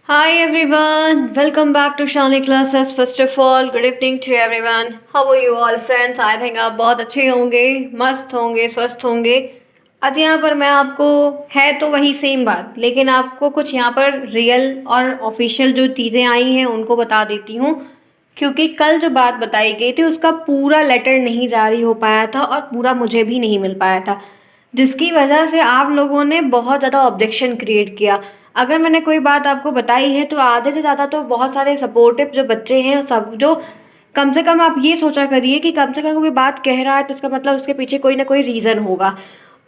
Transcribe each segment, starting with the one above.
Hi everyone, welcome back to Shani Classes. First of all, good evening to everyone. How are you all friends? I think आप बहुत अच्छे होंगे, मस्त होंगे, स्वस्थ होंगे। आज यहाँ पर मैं आपको है तो वही सेम बात, लेकिन आपको कुछ यहाँ पर रियल और ऑफिशियल जो चीज़ें आई हैं उनको बता देती हूँ। क्योंकि कल जो बात बताई गई थी उसका पूरा लेटर नहीं जारी हो पाया था और पूरा मुझे भी नहीं मिल पाया था, जिसकी वजह से आप लोगों ने बहुत ज़्यादा ऑब्जेक्शन क्रिएट किया। अगर मैंने कोई बात आपको बताई है तो आधे से ज़्यादा तो बहुत सारे सपोर्टिव जो बच्चे हैं सब जो कम से कम आप ये सोचा करिए कि कम से कम कोई बात कह रहा है तो इसका मतलब उसके पीछे कोई ना कोई रीज़न होगा।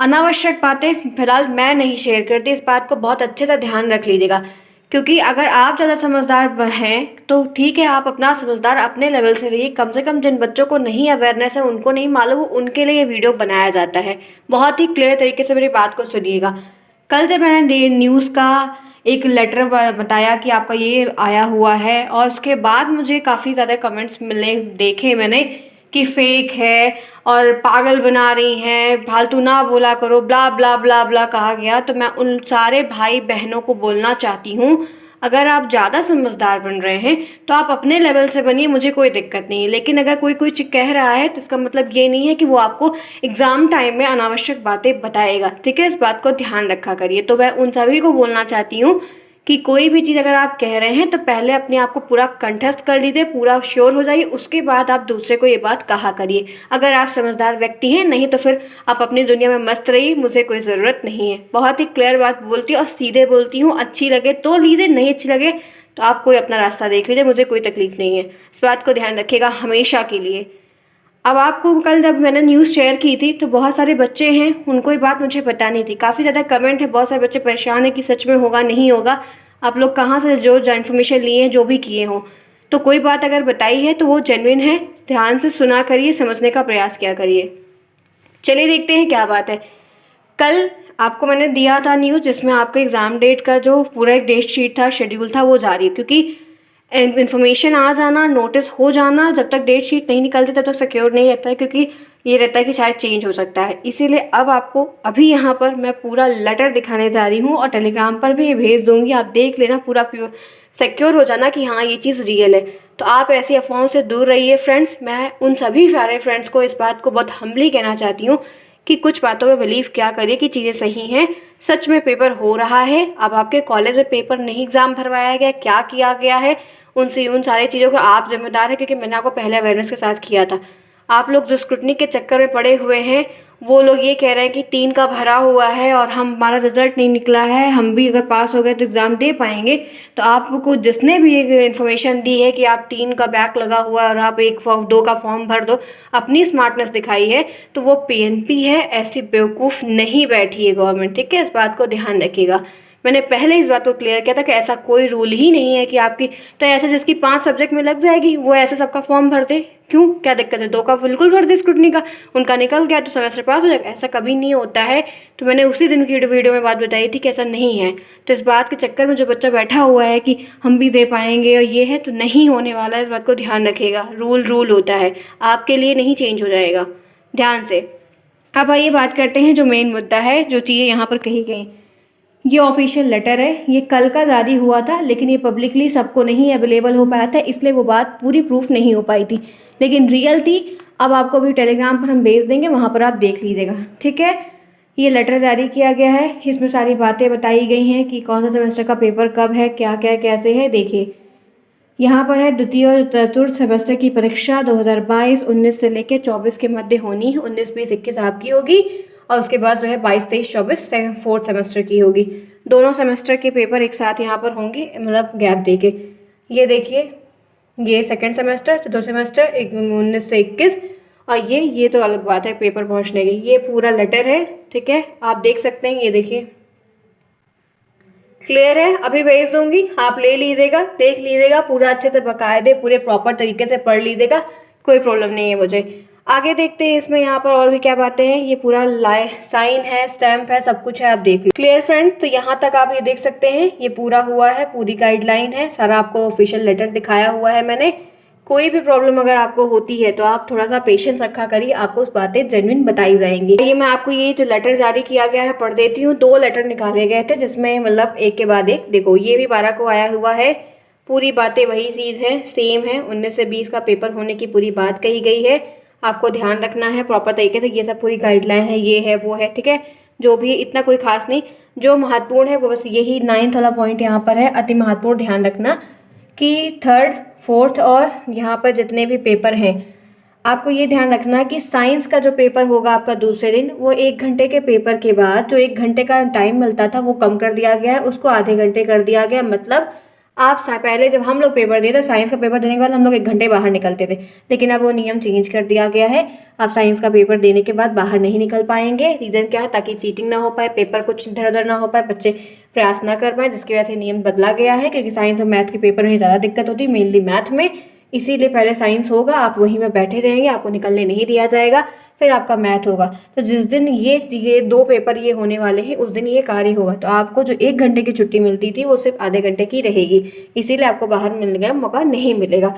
अनावश्यक बातें फिलहाल मैं नहीं शेयर करती, इस बात को बहुत अच्छे से ध्यान रख लीजिएगा। क्योंकि अगर आप ज़्यादा समझदार हैं तो ठीक है, आप अपना समझदार अपने लेवल से रहिए। कम से कम जिन बच्चों को नहीं अवेयरनेस है, उनको नहीं मालूम, उनके लिए ये वीडियो बनाया जाता है। बहुत ही क्लियर तरीके से मेरी बात को सुनिएगा। कल जब मैंने न्यूज़ का एक लेटर बताया कि आपका ये आया हुआ है और उसके बाद मुझे काफ़ी ज़्यादा कमेंट्स मिले, देखे मैंने कि फेक है और पागल बना रही हैं, फालतू ना बोला करो, ब्ला ब्ला ब्ला ब्ला कहा गया। तो मैं उन सारे भाई बहनों को बोलना चाहती हूँ, अगर आप ज़्यादा समझदार बन रहे हैं तो आप अपने लेवल से बनिए, मुझे कोई दिक्कत नहीं है। लेकिन अगर कोई कोई कह रहा है तो इसका मतलब ये नहीं है कि वो आपको एग्ज़ाम टाइम में अनावश्यक बातें बताएगा। ठीक है, इस बात को ध्यान रखा करिए। तो मैं उन सभी को बोलना चाहती हूँ कि कोई भी चीज़ अगर आप कह रहे हैं तो पहले अपने आप को पूरा कंठस्थ कर लीजिए, पूरा श्योर हो जाइए, उसके बाद आप दूसरे को ये बात कहा करिए। अगर आप समझदार व्यक्ति हैं, नहीं तो फिर आप अपनी दुनिया में मस्त रहिए, मुझे कोई ज़रूरत नहीं है। बहुत ही क्लियर बात बोलती हूँ और सीधे बोलती हूँ। अच्छी लगे तो लीजिए, नहीं अच्छी लगे तो आप कोई अपना रास्ता देख लीजिए, मुझे कोई तकलीफ नहीं है। इस बात को ध्यान रखिएगा हमेशा के लिए। अब आपको कल जब मैंने न्यूज़ शेयर की थी तो बहुत सारे बच्चे हैं, उनको ये बात मुझे पता नहीं थी। काफ़ी ज़्यादा कमेंट है, बहुत सारे बच्चे परेशान हैं कि सच में होगा नहीं होगा। आप लोग कहाँ से जो इन्फॉर्मेशन लिए हैं, जो भी किए हों, तो कोई बात अगर बताई है तो वो जेन्युइन है। ध्यान से सुना करिए, समझने का प्रयास किया करिए। चलिए देखते हैं क्या बात है। कल आपको मैंने दिया था न्यूज़ जिसमें आपके एग्ज़ाम डेट का जो पूरा एक डेट शीट था, शेड्यूल था, वो जारी है। क्योंकि इन्फॉर्मेशन आ जाना, नोटिस हो जाना, जब तक डेट शीट नहीं निकलती तब तक सिक्योर नहीं रहता है, क्योंकि ये रहता है कि शायद चेंज हो सकता है। इसीलिए अब आपको अभी यहाँ पर मैं पूरा लेटर दिखाने जा रही हूँ और टेलीग्राम पर भी ये भेज दूँगी, आप देख लेना, पूरा प्योर सिक्योर हो जाना कि हाँ ये चीज़ रियल है। तो आप ऐसी अफवाहों से दूर रहिए फ्रेंड्स। मैं उन सभी सारे फ्रेंड्स को इस बात को बहुत हम्बली कहना चाहती हूँ कि कुछ बातों में बिलीव क्या करिए कि चीज़ें सही हैं। सच में पेपर हो रहा है। अब आपके कॉलेज में पेपर नहीं एग्ज़ाम भरवाया गया, क्या किया गया है, उन सारी चीज़ों का आप जिम्मेदार है, क्योंकि मैंने आपको पहले अवेयरनेस के साथ किया था। आप लोग जो स्क्रूटनी के चक्कर में पड़े हुए हैं, वो लोग ये कह रहे हैं कि 3 का भरा हुआ है और हमारा रिजल्ट नहीं निकला है, हम भी अगर पास हो गए तो एग्ज़ाम दे पाएंगे। तो आपको जिसने भी एक इन्फॉर्मेशन दी है कि आप 3 का बैक लगा हुआ है और आप 2 का फॉर्म भर दो, अपनी स्मार्टनेस दिखाई है, तो वो पीएनपी है। ऐसी बेवकूफ़ नहीं बैठी है गवर्नमेंट। ठीक है, इस बात को ध्यान रखिएगा। मैंने पहले इस बात को क्लियर किया था कि ऐसा कोई रूल ही नहीं है कि आपकी तो ऐसे जिसकी 5 सब्जेक्ट में लग जाएगी वो ऐसे सबका फॉर्म भर दे। क्यों, क्या दिक्कत है? 2 का बिल्कुल भर दे स्क्रूटनी का, उनका निकल गया तो सेमेस्टर पास हो जाएगा। ऐसा कभी नहीं होता है। तो मैंने उसी दिन की वीडियो में बात बताई थी कि ऐसा नहीं है। तो इस बात के चक्कर में जो बच्चा बैठा हुआ है कि हम भी दे पाएंगे और ये है, तो नहीं होने वाला है। इस बात को ध्यान रखिएगा। रूल होता है, आपके लिए नहीं चेंज हो जाएगा। ध्यान से। अब आइए बात करते हैं जो मेन मुद्दा है, जो चीज़ें यहाँ पर कही गई। ये ऑफिशियल लेटर है, ये कल का जारी हुआ था, लेकिन ये पब्लिकली सबको नहीं अवेलेबल हो पाया था, इसलिए वो बात पूरी प्रूफ नहीं हो पाई थी, लेकिन रियल थी। अब आपको भी टेलीग्राम पर हम भेज देंगे, वहाँ पर आप देख लीजिएगा। ठीक है, ये लेटर जारी किया गया है, इसमें सारी बातें बताई गई हैं कि कौन सा सेमेस्टर का पेपर कब है, क्या क्या कैसे है। देखिए यहाँ पर है, द्वितीय और चतुर्थ सेमेस्टर की परीक्षा 2022 19 से लेकर 24 के मध्य होनी है। 19 20 21 आपकी होगी और उसके बाद जो है 22 23 24 फोर्थ सेमेस्टर की होगी। दोनों सेमेस्टर के पेपर एक साथ यहाँ पर होंगे, मतलब गैप देके। ये देखिए, ये सेकेंड सेमेस्टर, चतुर्थ सेमेस्टर 19 से 21, और ये तो अलग बात है पेपर पहुँचने की। ये पूरा लेटर है। ठीक है, आप देख सकते हैं, ये देखिए क्लियर है। अभी भेज दूंगी, आप ले लीजिएगा, देख लीजिएगा, पूरा अच्छे से बकायदे पूरे प्रॉपर तरीके से पढ़ लीजिएगा, कोई प्रॉब्लम नहीं है मुझे। आगे देखते हैं इसमें यहाँ पर और भी क्या बातें हैं। ये पूरा साइन है, स्टैम्प है, सब कुछ है, आप देख लीजिए। क्लियर फ्रेंड्स, तो यहाँ तक आप ये देख सकते हैं, ये पूरा हुआ है, पूरी गाइडलाइन है, सारा आपको ऑफिशियल लेटर दिखाया हुआ है मैंने। कोई भी प्रॉब्लम अगर आपको होती है तो आप थोड़ा सा पेशेंस रखा करिए, आपको बातें जेन्युइन बताई जाएंगी। ये मैं आपको ये जो लेटर जारी किया गया है पढ़ देती हूँ। 2 लेटर निकाले गए थे जिसमें मतलब एक के बाद एक, देखो ये भी 12 को आया हुआ है, पूरी बातें वही चीज़ है, सेम है। 19 से 20 का पेपर होने की पूरी बात कही गई है, आपको ध्यान रखना है प्रॉपर तरीके से। ये सब पूरी गाइडलाइन है, ये है वो है, ठीक है। जो भी इतना कोई खास नहीं, जो महत्वपूर्ण है वो बस यही 9th वाला पॉइंट यहाँ पर है, अति महत्वपूर्ण। ध्यान रखना कि 3rd 4th और यहाँ पर जितने भी पेपर हैं, आपको ये ध्यान रखना कि साइंस का जो पेपर होगा आपका दूसरे दिन, वो 1 घंटे के पेपर के बाद जो 1 घंटे का टाइम मिलता था वो कम कर दिया गया है, उसको आधे घंटे कर दिया गया। मतलब आप पहले जब हम लोग पेपर दिए तो साइंस का पेपर देने के बाद हम लोग 1 घंटे बाहर निकलते थे, लेकिन अब वो नियम चेंज कर दिया गया है। आप साइंस का पेपर देने के बाद बाहर नहीं निकल पाएंगे। रीज़न क्या है? ताकि चीटिंग ना हो पाए, पेपर कुछ इधर उधर ना हो पाए, बच्चे प्रयास ना कर पाए, जिसकी वजह से नियम बदला गया है। क्योंकि साइंस और मैथ के पेपर में ज़्यादा दिक्कत होती है, मेनली मैथ में, इसीलिए पहले साइंस होगा, आप वहीं में बैठे रहेंगे, आपको निकलने नहीं दिया जाएगा, फिर आपका मैथ होगा। तो जिस दिन ये 2 पेपर ये होने वाले हैं उस दिन ये कार्य होगा, तो आपको जो 1 घंटे की छुट्टी मिलती थी वो सिर्फ आधे घंटे की रहेगी, इसीलिए आपको बाहर मिलने का मौका नहीं मिलेगा।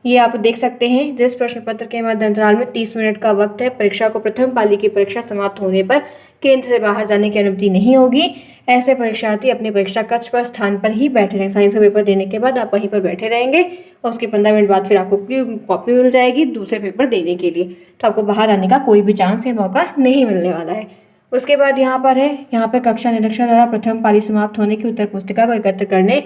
ये आप देख सकते हैं, जिस प्रश्न पत्र के मध्य अंतराल में 30 मिनट का वक्त है, परीक्षा को प्रथम पाली की परीक्षा समाप्त होने पर केंद्र से बाहर जाने की अनुमति नहीं होगी। ऐसे परीक्षार्थी अपने परीक्षा कक्ष पर स्थान पर ही बैठे रहेंगे। साइंस का पेपर देने के बाद आप वहीं पर बैठे रहेंगे और उसके 15 मिनट बाद फिर आपको कॉपी मिल जाएगी दूसरे पेपर देने के लिए। तो आपको बाहर आने का कोई भी चांस या मौका नहीं मिलने वाला है। उसके बाद यहाँ पर है, यहाँ पर कक्षा निरीक्षक द्वारा प्रथम पाली समाप्त होने की उत्तर पुस्तिका को एकत्र करने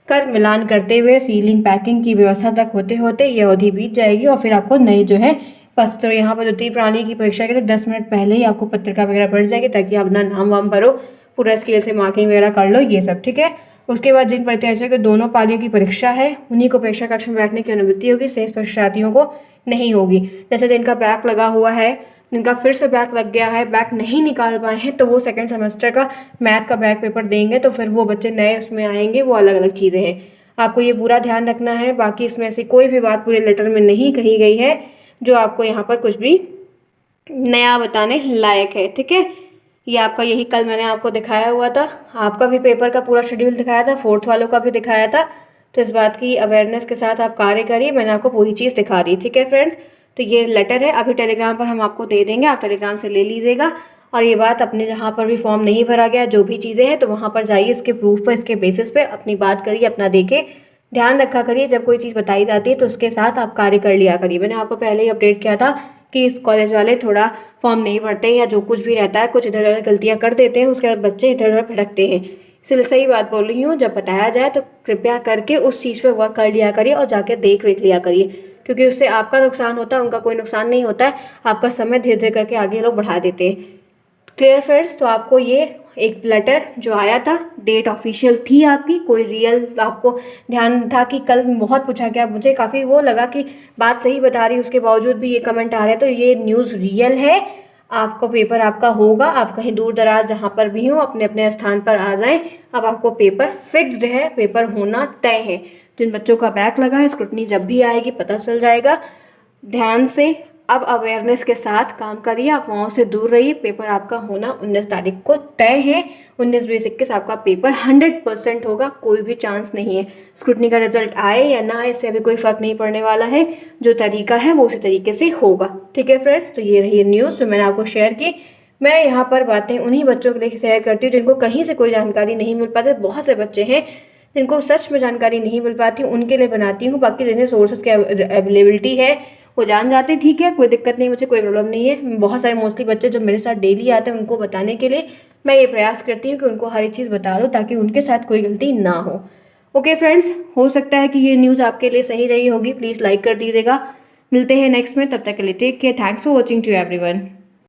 कर मिलान करते हुए सीलिंग पैकिंग की व्यवस्था तक होते होते ये अवधि बीत जाएगी और फिर आपको नए जो है पत्र यहाँ पर द्वितीय प्रणाली की परीक्षा के लिए 10 मिनट पहले ही आपको पत्रिका वगैरह बढ़ जाएगी, ताकि आप अपना नाम वाम भरो, पूरा स्केल से मार्किंग वगैरह कर लो, ये सब ठीक है। उसके बाद जिन प्रत्याशियों के दोनों पालियों की परीक्षा है उन्हीं को परीक्षा कक्ष में बैठने की अनुमति होगी, शेष परीक्षार्थियों को नहीं होगी। जैसे जिनका बैक लगा हुआ है, जिनका फिर से बैक लग गया है, बैक नहीं निकाल पाए हैं, तो वो 2nd सेमेस्टर का मैथ का बैक पेपर देंगे, तो फिर वो बच्चे नए उसमें आएंगे, वो अलग अलग चीज़ें हैं। आपको ये पूरा ध्यान रखना है। बाकी इसमें से कोई भी बात पूरे लेटर में नहीं कही गई है जो आपको यहाँ पर कुछ भी नया बताने लायक है, ठीक है। ये आपका यही कल मैंने आपको दिखाया हुआ था, आपका भी पेपर का पूरा शेड्यूल दिखाया था, 4th वालों का भी दिखाया था। तो इस बात की अवेयरनेस के साथ आप कार्य करिए, मैंने आपको पूरी चीज़ दिखा दी, ठीक है फ्रेंड्स। तो ये लेटर है, अभी टेलीग्राम पर हम आपको दे देंगे, आप टेलीग्राम से ले लीजिएगा। और ये बात अपने जहाँ पर भी फॉर्म नहीं भरा गया, जो भी चीज़ें हैं, तो वहाँ पर जाइए, इसके प्रूफ पर, इसके बेसिस पे अपनी बात करिए, अपना देखे, ध्यान रखा करिए। जब कोई चीज़ बताई जाती है तो उसके साथ आप कार्य कर लिया करिए। मैंने आपको पहले ही अपडेट किया था कि इस कॉलेज वाले थोड़ा फॉर्म नहीं भरते या जो कुछ भी रहता है, कुछ इधर उधर गलतियाँ कर देते हैं, उसके बाद बच्चे इधर उधर भटकते हैं। इसलिए सही बात बोल रही हूँ, जब बताया जाए तो कृपया करके उस चीज़ पे वर्क कर लिया करिए और जाके देख वेख लिया करिए, क्योंकि उससे आपका नुकसान होता है, उनका कोई नुकसान नहीं होता है। आपका समय धीरे धीरे करके आगे लोग बढ़ा देते हैं। Clear friends? तो आपको ये एक लेटर जो आया था, डेट ऑफिशियल थी आपकी, कोई रियल आपको ध्यान था कि कल बहुत पूछा गया, मुझे काफ़ी वो लगा कि बात सही बता रही, उसके बावजूद भी ये कमेंट आ रहे हैं, तो ये न्यूज़ रियल है। आपको पेपर आपका होगा, आप कहीं दूर दराज जहाँ पर भी हो अपने अपने स्थान पर आ जाएं। अब आपको पेपर फिक्स्ड है, पेपर होना तय है। जिन बच्चों का बैक लगा है, स्क्रूटनी जब भी आएगी पता चल जाएगा। ध्यान से अब अवेयरनेस के साथ काम करिए, अफवाहों से दूर रहिए। पेपर आपका होना 19 तारीख को तय है। 19-20-21 आपका पेपर 100% होगा, कोई भी चांस नहीं है। स्क्रूटनी का रिजल्ट आए या ना आए, इससे अभी कोई फर्क नहीं पड़ने वाला है। जो तरीका है वो उसी तरीके से होगा, ठीक है फ्रेंड्स। तो ये रही न्यूज़ जो मैंने आपको शेयर की। मैं यहाँ पर बातें उन्हीं बच्चों के लिए शेयर करती हूँ जिनको कहीं से कोई जानकारी नहीं मिल पाती। बहुत से बच्चे हैं जिनको सच में जानकारी नहीं मिल पाती, उनके लिए बनाती हूँ। बाकी जिन्हें सोर्सेज की अवेलेबिलिटी है वो जान जाते हैं, ठीक है, कोई दिक्कत नहीं, मुझे कोई प्रॉब्लम नहीं है। बहुत सारे मोस्टली बच्चे जो मेरे साथ डेली आते हैं उनको बताने के लिए मैं ये प्रयास करती हूँ कि उनको हर एक चीज़ बता दो, ताकि उनके साथ कोई गलती ना हो। ओके फ्रेंड्स, हो सकता है कि ये न्यूज़ आपके लिए सही रही होगी। प्लीज़ लाइक कर दीजिएगा। मिलते हैं नेक्स्ट में, तब तक के लिए take care. Thanks for watching to everyone.